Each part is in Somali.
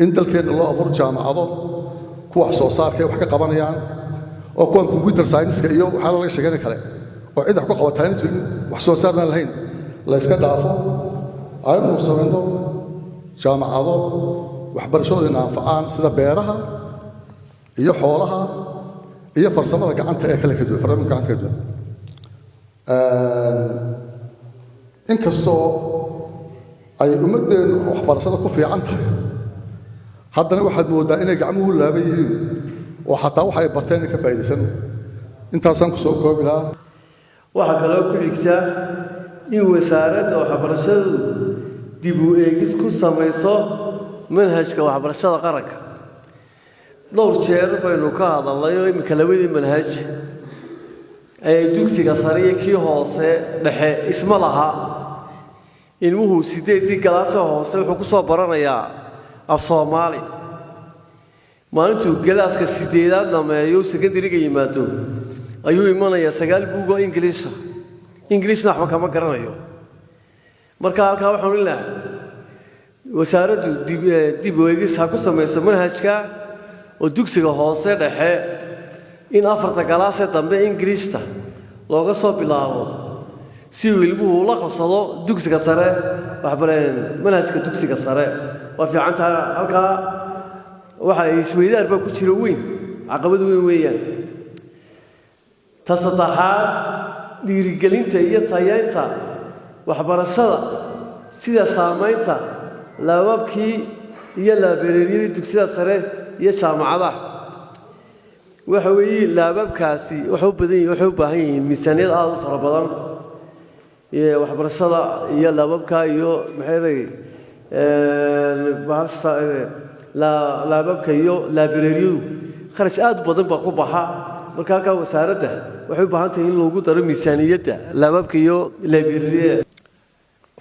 in dalkeena loo abuuro jaamacado kuwa soo saarkay wax ka qabanayaan oo kuwan computer science-ka iyo waxa laga sheegan kale oo cid wax ku qabataan jirin wax soo saarna lahayn la iska dhaafo aynu sameeyno jaamacado waxbarashada anfacaan sida beeraha iyo xoolaha iyo farsamada gacanta ee kala duwan farsamada gacanta kala duwan inkastoo ay ummadeen waxbarashada ku fiican tahay haddana waxaad moodaa inay gacmuhu laaban yihiin oo xataa waxa ay barteen ka faa'iideysan intaasaan ku soo koobi lahaa waxa kale oo ku xigta in wasaaradda waxbarashadu dib u eegis ku samayso manhajka waxbarashada qaranka dhowr jeer baynu ka hadalnay oo imika labadii manhaj ay dugsiga sare iyo kii hoose dhexe isma laha ilmuhu 8 galaas hoose wuxuu ku soo baranayaa af Soomaali maalintuu galaaska 8aad dhameeyo secondary-ga yimaado ayuu imanayaa 9 buug oo Englishna waxba kama garanayo marka halka waxaan leeyahay wasaaraddu dib u eegis ha ku samayso manhajka oo dugsiga hoose dhexe in 4 galaas dambe Englishta looga soo bilaabo si ilmuhu la qabsado dugsiga sare waxbareen manhajka dugsiga sare waa fiican tahay halka waxa isweydaar ba ku jira weyn caqabad weyn weeyaan tasattaxaad dhiirigelinta iyo tayaynta waxbarashada sida saamaynta laababkii iyo laabereeryadii dugsiyada sare iyo jaamacadaha waxa weeye laababkaasi wuxuu u baahan yihiin miisaaniyad aad u fara badan iyo waxbarashada iyo laababka iyo maxay laababka iyo laabereeryadu kharash aad u badan baa ku baxa marka halka wasaaradda waxay u baahan tahay in lagu daro miisaaniyadda laababka iyo laabereeryada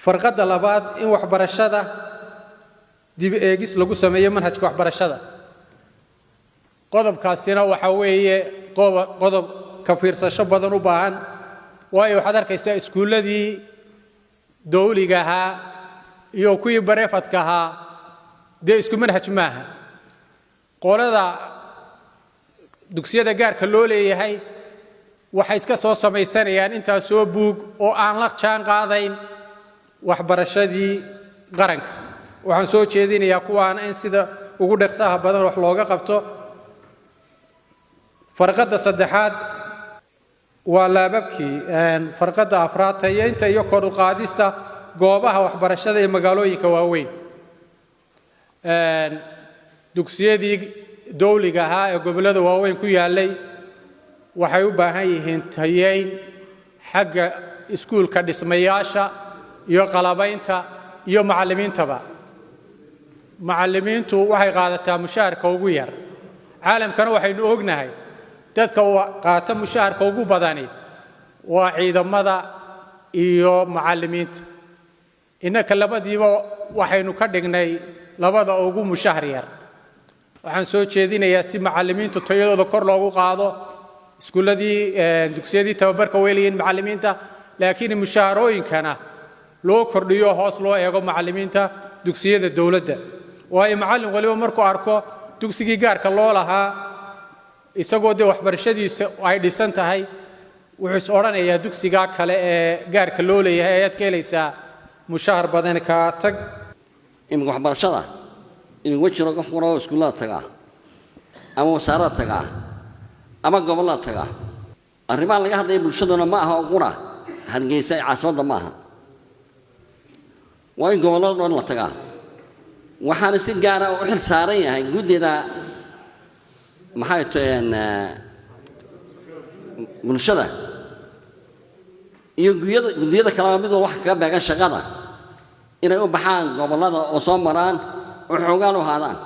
farqada labaad in waxbarashada dib eegis lagu sameeyo manhajka waxbarashada qodobkaasina waxa weeye qodob ka fiirsasho badan u baahan waayo waxaad arkaysaa iskuuladii dawliga ahaa iyo kuwii bareefadka ahaa dee isku manhaj maaha qolada dugsiyada gaarka loo leeyahay waxay iska soo samaysanayaan intaas soo buug oo aan la jaan qaadayn waxbarashadii qaranka waxaan soo jeedinayaa kuwaana in sida ugu dhaqsaha badan wax looga qabto farqada saddexaad waa laababkii farqada afraad tayeynta iyo kor u qaadista goobaha waxbarashada ee magaalooyinka waaweyn dugsiyadii dawliga ahaa ee gobollada waaweyn ku yaalay waxay u baahan yihiin tayeyn xagga iskuulka dhismayaasha iyo qalabaynta iyo macallimiintaba macallimiintu waxay qaadataa mushaharka ugu yar caalamkana waxaynu ognahay dadka qaata mushaharka ugu badani waa ciidamada iyo macallimiinta innaka labadiiba waxaynu ka dhignay labada ugu mushahar yar waxaan soo jeedinayaa si macallimiintu tayadooda kor loogu qaado iskuuladii dugsiyadii tababarka weeliyiin macallimiinta laakiin mushaharooyinkana loo kordhiyo hoos loo eego macallimiinta dugsiyada dawladda waayo macallin waliba markuu arko dugsigii gaarka loo lahaa isagoo dee waxbarashadiisa ay dhisan tahay wuxuu is odhanayaa dugsiga kale ee gaarka loo leeyahay ayaad ka helaysaa mushahar badan ka tag in waxbarashada in wajiro qof qoro iskuulada taga ama wasaaradda taga ama gobolada taga arrimaha laga hadlay bulshaduna ma aha qura hargeysa caasimada ma aha waa in gobolada dhan la taga waxaan si gaar ah u xil saaran yahay guddida maxay tahay bulshada iyo guddiyada kala mid wax ka beegan shaqada inay u baxaan gobolada oo soo maraan oo xoogaan u haadaan